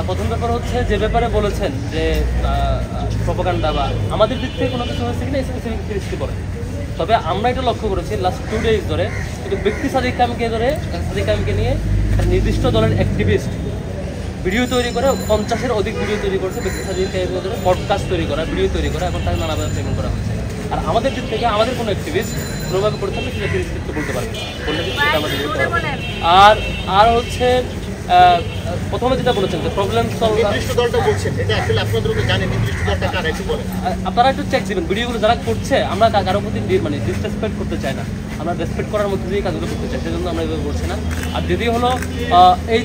প্রথম ব্যাপার হচ্ছে যে ব্যাপারে বলেছেন যে প্রপাগান্ডা বা আমাদের দিক থেকে কোনো কিছু হয়েছে কিনা স্পেসিফিক জিনিসটি বলে। তবে আমরা এটা লক্ষ্য করেছি লাস্ট 2 ডেজ ধরে কিন্তু ব্যক্তি সাদিক কামকে নিয়ে একটা নির্দিষ্ট দলের অ্যাক্টিভিস্ট ভিডিও তৈরি করে 50-এর অধিক ভিডিও তৈরি করেছে। ব্যক্তি সাদিক কামকে ধরে পডকাস্ট তৈরি করা, ভিডিও তৈরি করা, এখন তাকে নানাভাবে পেমেন্ট করা হয়েছে। আর আমাদের দিক থেকে আমাদের কোনো অ্যাক্টিভিস্ট কোনোভাবে করতে হবে সেটা রেস্ট্রিক্ট বলতে পারবে বললে সেটা আমাদের বলতে পারবে। আর হচ্ছে প্রথমে যেটা বলেছেন যে প্রবলেম সলভ নির্দিষ্ট দলটা বলছেন এটা আসলে আপনাদের জানেন নির্দিষ্ট দলটা কারা একটু বলেন। আপনারা একটু চেক দিবেন ভিডিওগুলো যারা করছে। আমরা কারোর প্রতি মানে ডিসরেসপেক্ট করতে চাই না, আমরা রেসপেক্ট করার মধ্যে দিয়েই কাজগুলো করতে চাই, সেজন্য আমরা এভাবে বলছি না। আর দ্বিতীয় হলো এই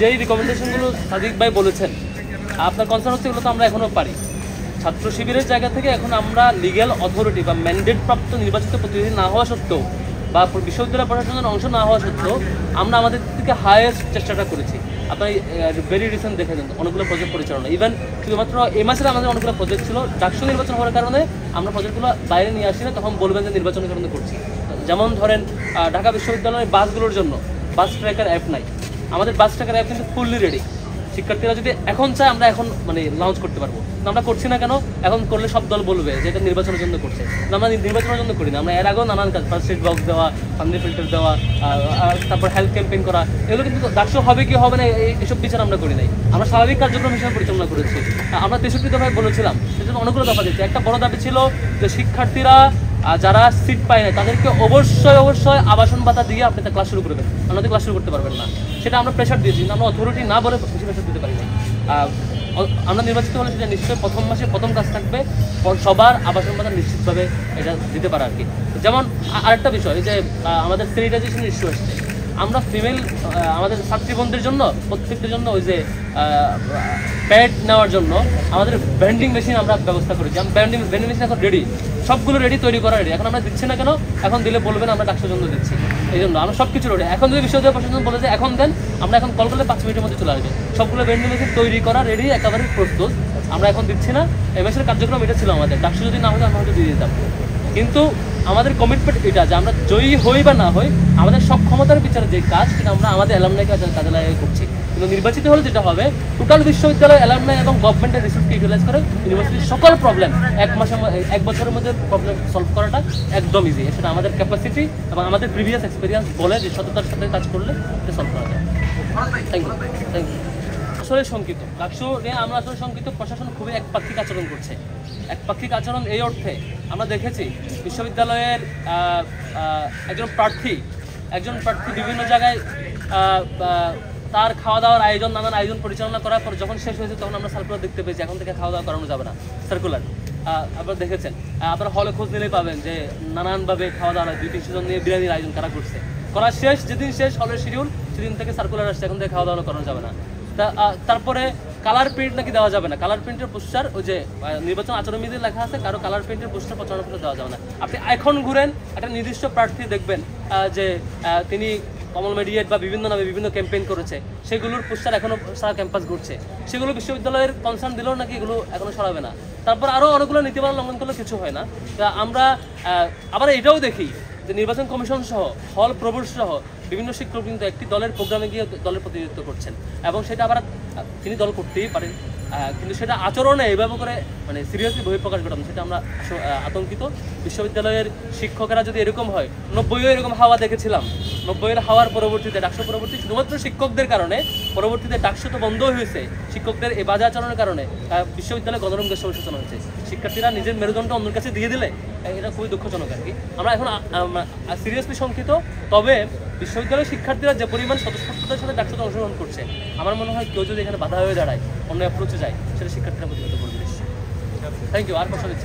যেই রিকমেন্ডেশনগুলো সাদিক ভাই বলেছেন, আপনার কনসার্ন হচ্ছে এগুলো তো আমরা এখনও পারি। ছাত্র শিবিরের জায়গা থেকে এখন আমরা লিগ্যাল অথরিটি বা ম্যান্ডেট প্রাপ্ত নির্বাচিত প্রতিনিধি না হওয়া সত্ত্বেও বা বিশ্ববিদ্যালয় প্রশাসনের অংশ না হওয়া সত্ত্বেও আমরা আমাদের থেকে হায়েস্ট চেষ্টাটা করেছি। আপনার ভেরি রিসেন্ট দেখে দেন অনেকগুলো প্রজেক্ট পরিচালনা, ইভেন শুধুমাত্র এই মাসের আমাদের অনেকগুলো প্রজেক্ট ছিল। ডাকসু নির্বাচন হওয়ার কারণে আমরা প্রজেক্টগুলো বাইরে নিয়ে আসি না, তখন বলবেন যে নির্বাচনের কারণে করছি। যেমন ধরেন ঢাকা বিশ্ববিদ্যালয়ের বাসগুলোর জন্য বাস ট্র্যাকার অ্যাপ নাই, আমাদের বাস ট্র্যাকার অ্যাপ কিন্তু ফুললি রেডি। শিক্ষার্থীরা যদি এখন চায় আমরা এখন মানে লঞ্চ করতে পারবো, আমরা করছি না কেন? এখন করলে সব দল বলবে যে এটা নির্বাচনের জন্য করছে, আমরা নির্বাচনের জন্য করি না। আমরা এর আগেও নানান কাজ, ফার্স্ট এড বক্স দেওয়া, ফান্ডি ফিল্টার দেওয়া, তারপর হেলথ ক্যাম্পেইন করা, এগুলো কিন্তু ডাকসু হবে কি হবে না এইসব বিচার আমরা করি নাই। আমরা স্বাভাবিক কার্যক্রম হিসেবে পরিচালনা করেছি। আমরা 63 দফায় বলেছিলাম, সেজন্য অনেকগুলো দফা দিচ্ছি। একটা বড় দাবি ছিল যে শিক্ষার্থীরা যারা সিট পায় না তাদেরকে অবশ্যই আবাসন ভাতা দিয়ে আপনি তা ক্লাস শুরু করবেন, আমাদের ক্লাস শুরু করতে পারবেন না। সেটা আমরা প্রেশার দিয়েছি, আমরা অথরিটি না বলে বেশি প্রেশার দিতে পারি না। আমরা নির্বাচিত হলে সেটা নিশ্চয়ই প্রথম মাসে প্রথম কাজ থাকবে সবার আবাসন ভাতা নিশ্চিতভাবে এটা দিতে পারে আর কি। যেমন আরেকটা বিষয় যে আমাদের স্যানিটাইজেশনের ইস্যু আসছে, আমরা ফিমেল আমাদের ছাত্রীবন্ধুদের জন্য প্রত্যেকটার জন্য ওই যে প্যাড নেওয়ার জন্য আমাদের ব্যান্ডিং মেশিন আমরা ব্যবস্থা করেছি। ব্যান্ডিং মেশিন এখন রেডি, সবগুলো রেডি, তৈরি করা রেডি। এখন আমরা দিচ্ছি না কেন? এখন দিলে বলবেন আমরা ডাকসুর জন্য দিচ্ছি, এই জন্য আমরা সব কিছু রেডি। এখন যদি বিশ্ববিদ্যালয় প্রশাসন বলে যে এখন দেন, আমরা এখন কল করলে 5 মিনিটের মধ্যে চলে আসবে। সবগুলো ব্যান্ডিং মেশিন তৈরি করা রেডি, একেবারে প্রস্তুত। আমরা এখন দিচ্ছি না, এই মাসের কার্যক্রম এটা ছিল আমাদের। ডাকসু যদি না হতো আমরা হয়তো দিয়ে দিতাম, কিন্তু আমাদের কমিটমেন্ট এটা যে আমরা জয়ী হই বা না হই, আমাদের সক্ষমতার বিচারে যে কাজ সেটা আমরা আমাদের অ্যালামনাইকে কাজে লাগিয়ে করছি। কিন্তু নির্বাচিত হলে যেটা হবে, টোটাল বিশ্ববিদ্যালয় অ্যালামনাই এবং গভর্নমেন্টের রিসোর্সকে ইউটিলাইজ করে ইউনিভার্সিটির সকল প্রবলেম এক বছরের মধ্যে প্রবলেম সলভ করাটা একদম ইজি। সেটা আমাদের ক্যাপাসিটি এবং আমাদের প্রিভিয়াস এক্সপিরিয়েন্স বলে যে সততার সাথে কাজ করলে এটা সলভ করা যায়। Thank you. আসলে শঙ্কিত ডাকসু নিয়ে আমরা আসলে শঙ্কিত। প্রশাসন খুবই একপাক্ষিক আচরণ করছে। একপাক্ষিক আচরণ এই অর্থে আমরা দেখেছি বিশ্ববিদ্যালয়ের একজন প্রার্থী বিভিন্ন জায়গায় তার খাওয়া দাওয়ার আয়োজন, নানান আয়োজন পরিচালনা করার পর যখন শেষ হয়েছে তখন আমরা সার্কুলার দেখতে পেয়েছি এখন থেকে খাওয়া দাওয়া করানো যাবে না। সার্কুলার আপনারা দেখেছেন, আপনারা হলে খোঁজ নিলেই পাবেন যে নানানভাবে খাওয়া দাওয়া 200-300 জন নিয়ে বিরিয়ানির আয়োজন কারা করছে। করা শেষ যেদিন শেষ হলের শিডিউল, সেদিন থেকে সার্কুলার আসছে এখন থেকে খাওয়া দাওয়া করানো যাবে না। তারপরে কালার প্রিন্ট নাকি দেওয়া যাবে না। কালার প্রিন্টের পোস্টার ওই যে নির্বাচন আচরণবিধিতে লেখা আছে, কারো কালার প্রিন্টের পোস্টার প্রচারণা করতে দেওয়া যাবে না। আপনি এখন ঘুরেন একটা নির্দিষ্ট প্রার্থী দেখবেন যে তিনি কমল মেডিয়েট বা বিভিন্ন নামে বিভিন্ন ক্যাম্পেইন করেছে, সেগুলোর পোস্টার এখনও সারা ক্যাম্পাস ঘুরছে। সেগুলো বিশ্ববিদ্যালয়ের কনসার্ন দিলেও নাকি এগুলো এখনও সরাবে না। তারপর আরও অনেকগুলো নীতিমালা লঙ্ঘন করলে কিছু হয় না। আমরা আবার এটাও দেখি যে নির্বাচন কমিশন সহ হল প্রবোস্ট সহ বিভিন্ন শিক্ষক কিন্তু একটি দলের প্রোগ্রামে গিয়ে দলের প্রতিনিধিত্ব করছেন, এবং সেটা আবার তিনি দল করতেই পারেন, কিন্তু সেটা আচরণে এইভাবে করে মানে সিরিয়াসলি বহিঃপ্রকাশ ঘটানো, সেটা আমরা আতঙ্কিত। বিশ্ববিদ্যালয়ের শিক্ষকেরা যদি এরকম হয়, 90-এও এরকম হাওয়া দেখেছিলাম। 90-এর হাওয়ার পরবর্তীতে ডাকসু পরবর্তী শুধুমাত্র শিক্ষকদের কারণে, পরবর্তীতে ডাকসু তো বন্ধ হয়েছে শিক্ষকদের এই বাজে আচরণের কারণে, বিশ্ববিদ্যালয়ে গণরুম গ্যাসের সূচনা হয়েছে। শিক্ষার্থীরা নিজের মেরুদণ্ড অন্যের কাছে দিয়ে দিলে এটা খুবই দুঃখজনক আর কি। আমরা এখন সিরিয়াসলি শঙ্কিত। তবে বিশ্ববিদ্যালয়ের শিক্ষার্থীরা যে পরিমাণ স্বতঃস্ফূর্ততার সাথে ডাকসুতে অংশগ্রহণ করছে, আমার মনে হয় কেউ যদি এখানে বাধা হয়ে দাঁড়ায়, অন্য অ্যাপ্রোচে যায়, সেটা শিক্ষার্থীরা প্রতিহত করবে। Thank you. আর কথা দিচ্ছি না।